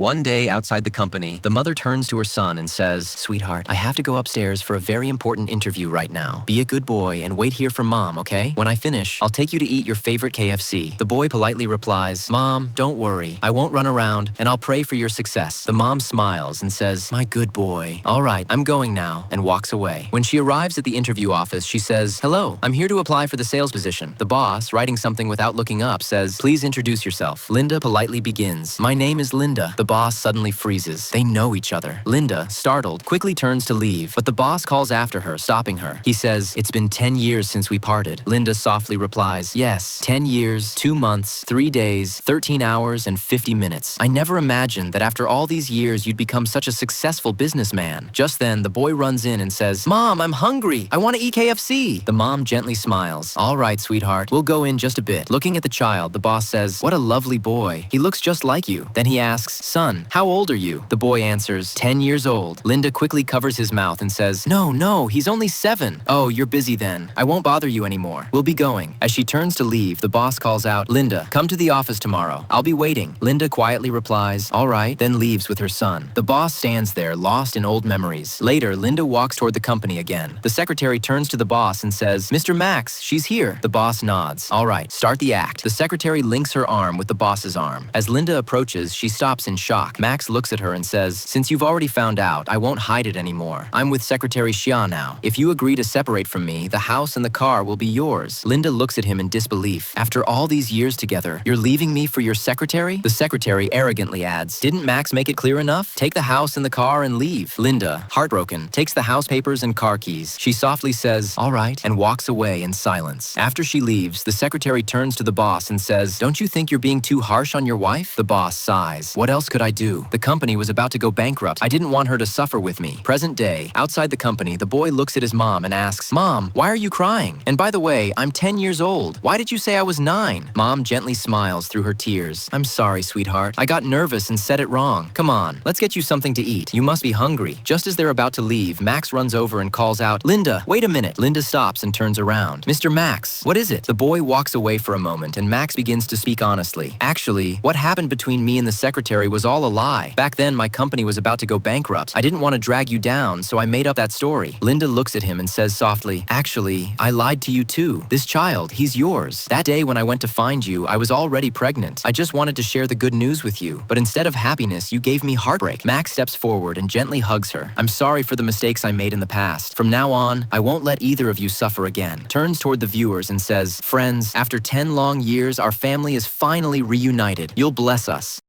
One day outside the company, the mother turns to her son and says, "Sweetheart, I have to go upstairs for a very important interview right now. Be a good boy and wait here for Mom, okay? When I finish, I'll take you to eat your favorite KFC." The boy politely replies, "Mom, don't worry. I won't run around, and I'll pray for your success." The mom smiles and says, "My good boy. All right, I'm going now," and walks away. When she arrives at the interview office, she says, "Hello, I'm here to apply for the sales position." The boss, writing something without looking up, says, "Please introduce yourself." Linda politely begins, "My name is Linda." The boss suddenly freezes. They know each other. Linda, startled, quickly turns to leave, but the boss calls after her, stopping her. He says, "It's been 10 years since we parted." Linda softly replies, "Yes, 10 years, 2 months, 3 days, 13 hours, and 50 minutes. I never imagined that after all these years you'd become such a successful businessman." Just then, the boy runs in and says, "Mom, I'm hungry. I want to eat KFC." The mom gently smiles. "All right, sweetheart, we'll go in just a bit." Looking at the child, the boss says, "What a lovely boy. He looks just like you." Then he asks, "Son, how old are you?" The boy answers, 10 years old. Linda quickly covers his mouth and says, No, he's only 7. "Oh, you're busy then. I won't bother you anymore. We'll be going." As she turns to leave, the boss calls out, "Linda, come to the office tomorrow. I'll be waiting." Linda quietly replies, "All right," then leaves with her son. The boss stands there, lost in old memories. Later, Linda walks toward the company again. The secretary turns to the boss and says, "Mr. Max, she's here." The boss nods. "All right, start the act." The secretary links her arm with the boss's arm. As Linda approaches, she stops in shock. Max looks at her and says, "Since you've already found out, I won't hide it anymore. I'm with Secretary Xia now. If you agree to separate from me, the house and the car will be yours." Linda looks at him in disbelief. "After all these years together, you're leaving me for your secretary?" The secretary arrogantly adds, "Didn't Max make it clear enough? Take the house and the car and leave." Linda, heartbroken, takes the house papers and car keys. She softly says, "All right," and walks away in silence. After she leaves, the secretary turns to the boss and says, "Don't you think you're being too harsh on your wife?" The boss sighs. "What else could I do? The company was about to go bankrupt. I didn't want her to suffer with me." Present day, outside the company, the boy looks at his mom and asks, "Mom, why are you crying? And by the way, I'm 10 years old. Why did you say I was 9? Mom gently smiles through her tears. "I'm sorry, sweetheart. I got nervous and said it wrong. Come on, let's get you something to eat. You must be hungry." Just as they're about to leave, Max runs over and calls out, "Linda, wait a minute." Linda stops and turns around. "Mr. Max, what is it?" The boy walks away for a moment and Max begins to speak honestly. "Actually, what happened between me and the secretary was all a lie. Back then, my company was about to go bankrupt. I didn't want to drag you down, so I made up that story." Linda looks at him and says softly, "Actually, I lied to you too. This child, he's yours. That day when I went to find you, I was already pregnant. I just wanted to share the good news with you, but instead of happiness, you gave me heartbreak." Max steps forward and gently hugs her. "I'm sorry for the mistakes I made in the past. From now on, I won't let either of you suffer again." Turns toward the viewers and says, "Friends, after 10 long years, our family is finally reunited. You'll bless us."